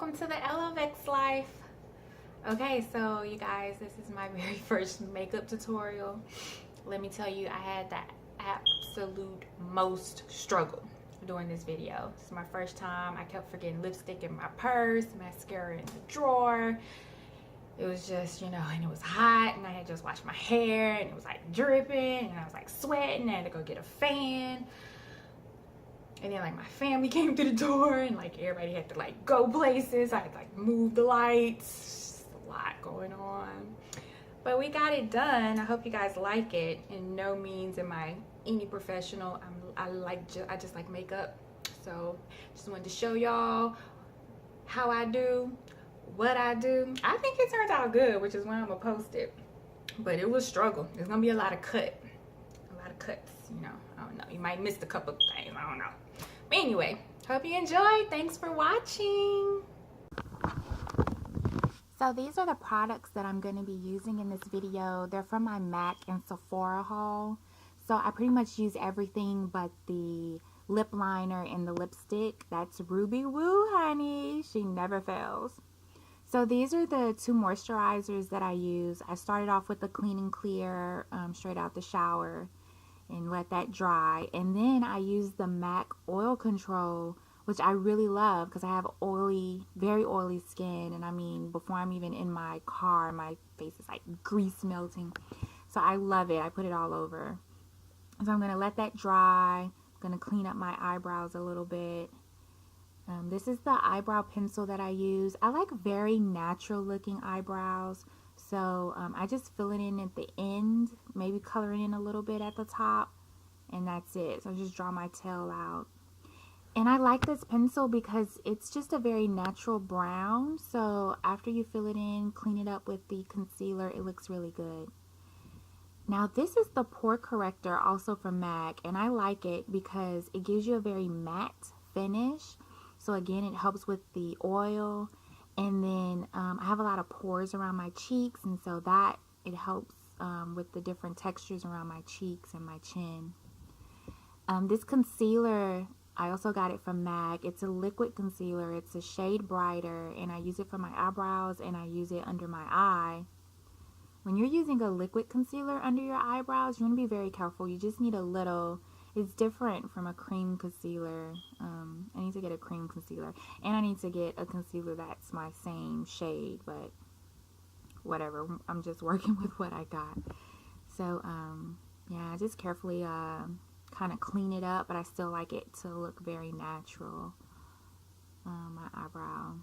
welcome to the Elevex life. Okay, so you guys, this is my very first makeup tutorial. Let me tell you, I had the absolute most struggle doing this video. This is my first time. I kept forgetting lipstick in my purse, mascara in the drawer. It was just, you know, and it was hot, and I had just washed my hair, and it was like dripping, and I was like sweating. I had to go get a fan. And then like my family came through the door, and like everybody had to like go places. I had to like move the lights. Just a lot going on. But we got it done. I hope you guys like it. In no means am I any professional. I just like makeup. So just wanted to show y'all how I do, what I do. I think it turned out good, which is why I'm gonna post it. But it was a struggle. There's gonna be a lot of cuts, you know. I don't know. You might miss a couple of things. I don't know. But anyway, hope you enjoyed. Thanks for watching. So these are the products that I'm going to be using in this video. They're from my MAC and Sephora haul. So I pretty much use everything but the lip liner and the lipstick. That's Ruby Woo, honey. She never fails. So these are the two moisturizers that I use. I started off with the Clean and Clear straight out the shower and let that dry. And then I use the MAC Oil Control, which I really love because I have oily, very oily skin. And I mean, before I'm even in my car, my face is like grease melting. So I love it. I put it all over. So I'm going to let that dry. I'm going to clean up my eyebrows a little bit. This is the eyebrow pencil that I use. I like very natural looking eyebrows. So I just fill it in at the end, maybe color it in a little bit at the top, and that's it. So I just draw my tail out. And I like this pencil because it's just a very natural brown. So after you fill it in, clean it up with the concealer, it looks really good. Now this is the pore corrector, also from MAC, and I like it because it gives you a very matte finish. So again, it helps with the oil. And then I have a lot of pores around my cheeks, and so that it helps with the different textures around my cheeks and my chin. This concealer, I also got it from MAC. It's a liquid concealer. It's a shade brighter, and I use it for my eyebrows, and I use it under my eye. When you're using a liquid concealer under your eyebrows, you want to be very careful. You just need a little. It's different from a cream concealer. I need to get a cream concealer. And I need to get a concealer that's my same shade. But whatever. I'm just working with what I got. So, yeah, just carefully kind of clean it up. But I still like it to look very natural. My eyebrow.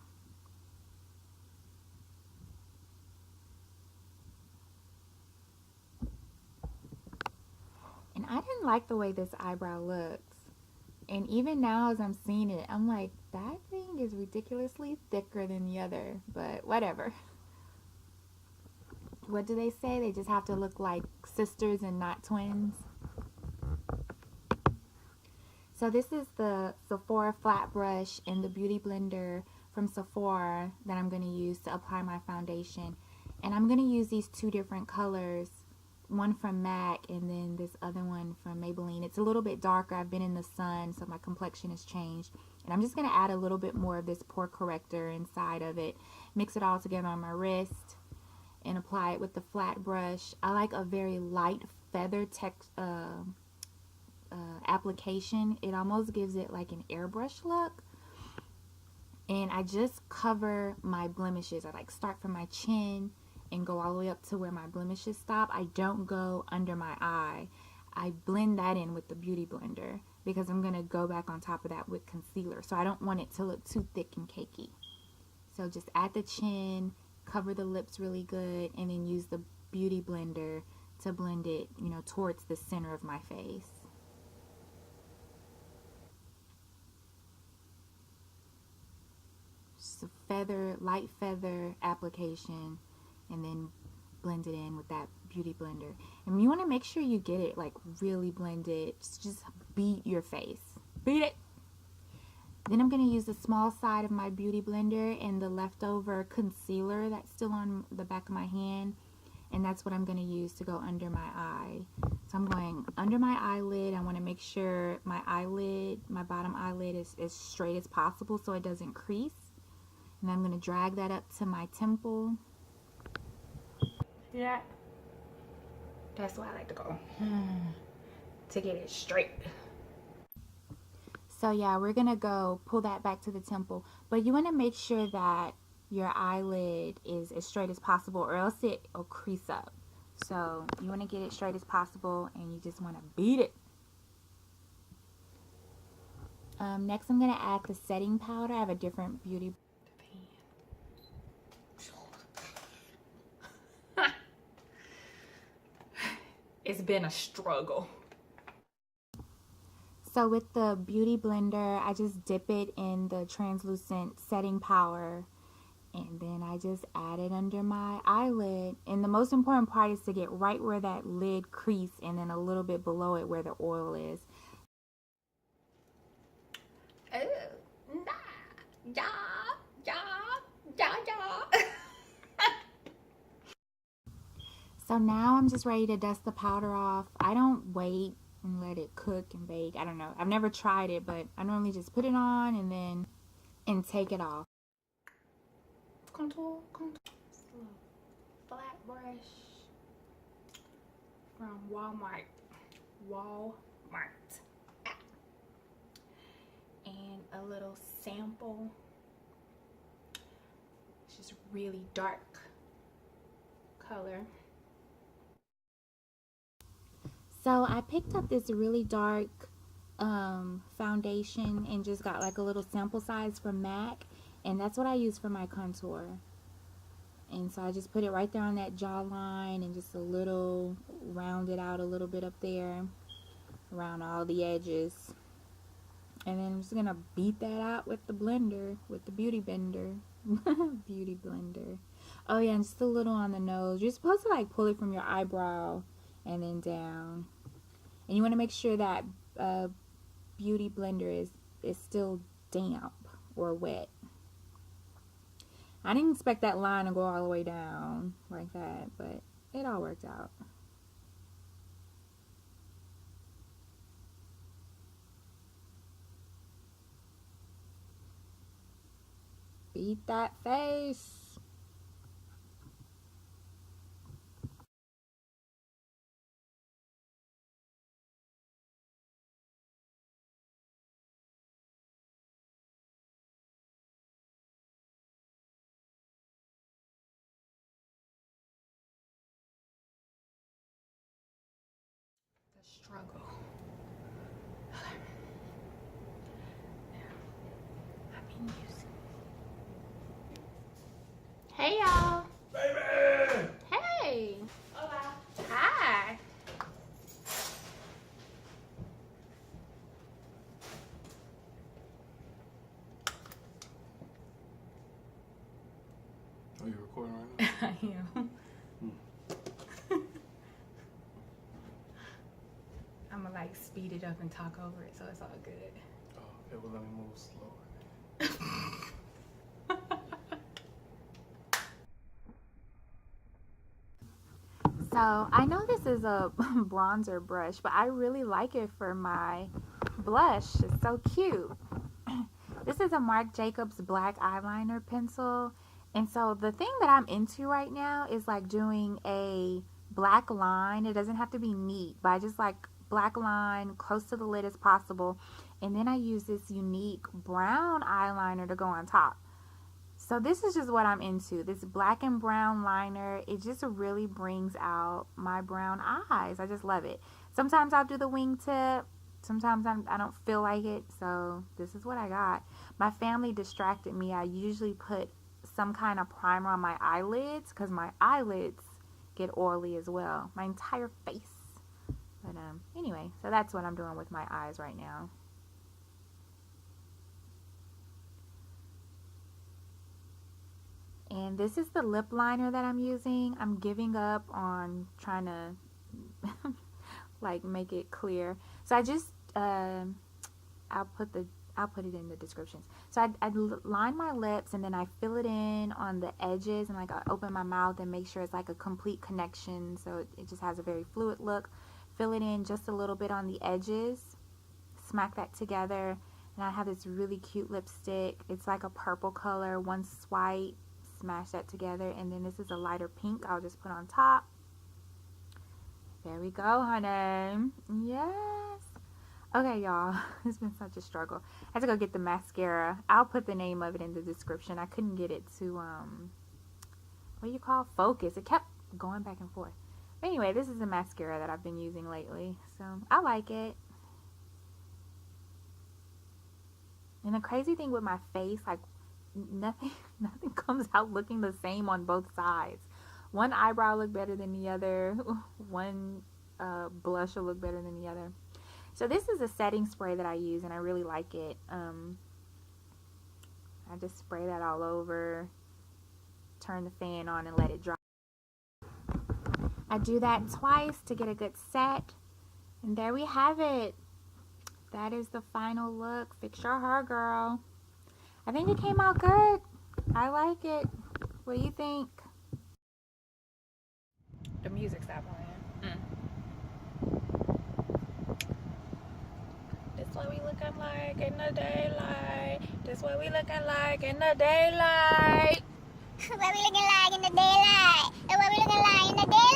And I didn't like the way this eyebrow looks. And even now as I'm seeing it, I'm like, that thing is ridiculously thicker than the other. But whatever. What do they say? They just have to look like sisters and not twins. So this is the Sephora flat brush and the beauty blender from Sephora that I'm going to use to apply my foundation. And I'm going to use these two different colors. One from MAC and then this other one from Maybelline. It's a little bit darker. I've been in the sun, so my complexion has changed. And I'm just going to add a little bit more of this pore corrector inside of it. Mix it all together on my wrist and apply it with the flat brush. I like a very light feather application. It almost gives it like an airbrush look. And I just cover my blemishes. I like start from my chin and go all the way up to where my blemishes stop. I don't go under my eye. I blend that in with the beauty blender because I'm going to go back on top of that with concealer. So I don't want it to look too thick and cakey. So just at the chin, cover the lips really good, and then use the beauty blender to blend it, you know, towards the center of my face. Just a feather, light feather application. And then blend it in with that beauty blender. And you want to make sure you get it like really blended. Just beat your face. Beat it. Then I'm going to use the small side of my beauty blender and the leftover concealer that's still on the back of my hand. And that's what I'm going to use to go under my eye. So I'm going under my eyelid. I want to make sure my eyelid, my bottom eyelid is as straight as possible so it doesn't crease. And I'm going to drag that up to my temple. Yeah. That's why I like to go. To get it straight. So yeah, we're going to go pull that back to the temple. But you want to make sure that your eyelid is as straight as possible, or else it'll crease up. So you want to get it straight as possible, and you just want to beat it. Next I'm going to add the setting powder. I have a different beauty. It's been a struggle. So with the beauty blender, I just dip it in the translucent setting powder, and then I just add it under my eyelid. And the most important part is to get right where that lid crease, and then a little bit below it where the oil is. So now I'm just ready to dust the powder off. I don't wait and let it cook and bake. I don't know. I've never tried it, but I normally just put it on and take it off. Contour. Flat brush from Walmart. And a little sample. It's just really dark color. So I picked up this really dark foundation and just got like a little sample size from MAC, and that's what I use for my contour. And so I just put it right there on that jawline and just a little, round it out a little bit up there around all the edges. And then I'm just gonna beat that out with the blender, with the beauty blender. Beauty blender. Oh yeah, and just a little on the nose. You're supposed to like pull it from your eyebrow and then down. And you want to make sure that beauty blender is still damp or wet. I didn't expect that line to go all the way down like that, but it all worked out. Beat that face. Struggle. Hey y'all. Baby! Hey. Hola. Hi. Are you recording right now? I am. I'm gonna like speed it up and talk over it, so it's all good. Oh, okay, well let me move slower. So I know this is a bronzer brush, but I really like it for my blush. It's so cute. This is a Marc Jacobs black eyeliner pencil. And so the thing that I'm into right now is like doing a black line. It doesn't have to be neat, but I just like black line close to the lid as possible. And then I use this Younique brown eyeliner to go on top. So this is just what I'm into. This black and brown liner, it just really brings out my brown eyes. I just love it. Sometimes I'll do the wingtip. Sometimes I don't feel like it. So this is what I got. My family distracted me. I usually put some kind of primer on my eyelids because my eyelids get oily as well. My entire face. But anyway, so that's what I'm doing with my eyes right now. And this is the lip liner that I'm using. I'm giving up on trying to like make it clear. So I just I'll put it in the descriptions. So I line my lips and then I fill it in on the edges, and like I open my mouth and make sure it's like a complete connection, so it just has a very fluid look. Fill it in just a little bit on the edges, smack that together, And I have this really cute lipstick. It's like a purple color. One swipe, smash that together. And then this is a lighter pink I'll just put on top. There we go, honey. Yes. Okay, y'all. It's been such a struggle. I had to go get the mascara. I'll put the name of it in the description. I couldn't get it to, what do you call? Focus. It kept going back and forth. But anyway, this is a mascara that I've been using lately. So, I like it. And the crazy thing with my face, like, nothing comes out looking the same on both sides. One eyebrow look better than the other. One blush will look better than the other. So this is a setting spray that I use, and I really like it. I just spray that all over, turn the fan on, and let it dry. I do that twice to get a good set. And there we have it. That is the final look. Fix your hair, girl. I think it came out good. I like it. What do you think? The music stopped playing. This what we looking like in the daylight. This what we looking like in the daylight. What we looking like in the daylight. And what we looking like in the daylight.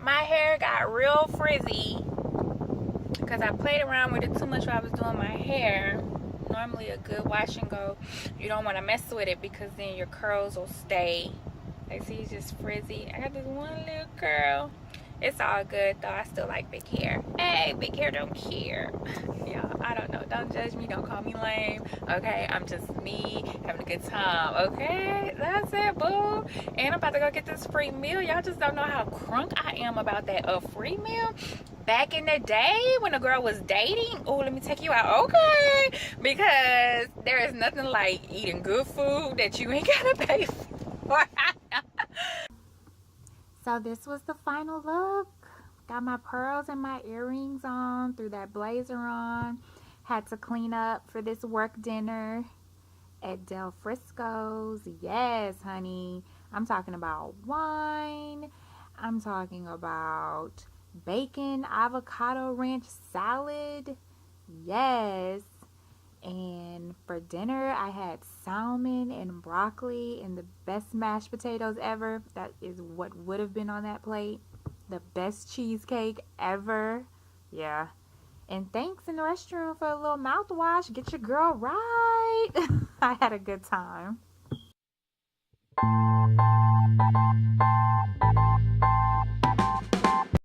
My hair got real frizzy because I played around with it too much while I was doing my hair. Normally a good wash and go, you don't want to mess with it because then your curls will stay. Like, see, it's just frizzy. I got this one little curl. It's all good though. I still like big hair. Hey, big hair don't care. Y'all, I don't know. Don't judge me. Don't call me lame. Okay, I'm just me having a good time. Okay, that's it, boo. And I'm about to go get this free meal. Y'all just don't know how crunk I am about that free meal. Back in the day when a girl was dating, oh, let me take you out. Okay, because there is nothing like eating good food that you ain't gotta pay for. So this was the final look. Got my pearls and my earrings on, threw that blazer on. Had to clean up for this work dinner at Del Frisco's. Yes, honey. I'm talking about wine. I'm talking about bacon, avocado ranch salad. Yes. And for dinner, I had salmon and broccoli and the best mashed potatoes ever. That is what would have been on that plate. The best cheesecake ever. Yeah. And thanks in the restroom for a little mouthwash. Get your girl right. I had a good time.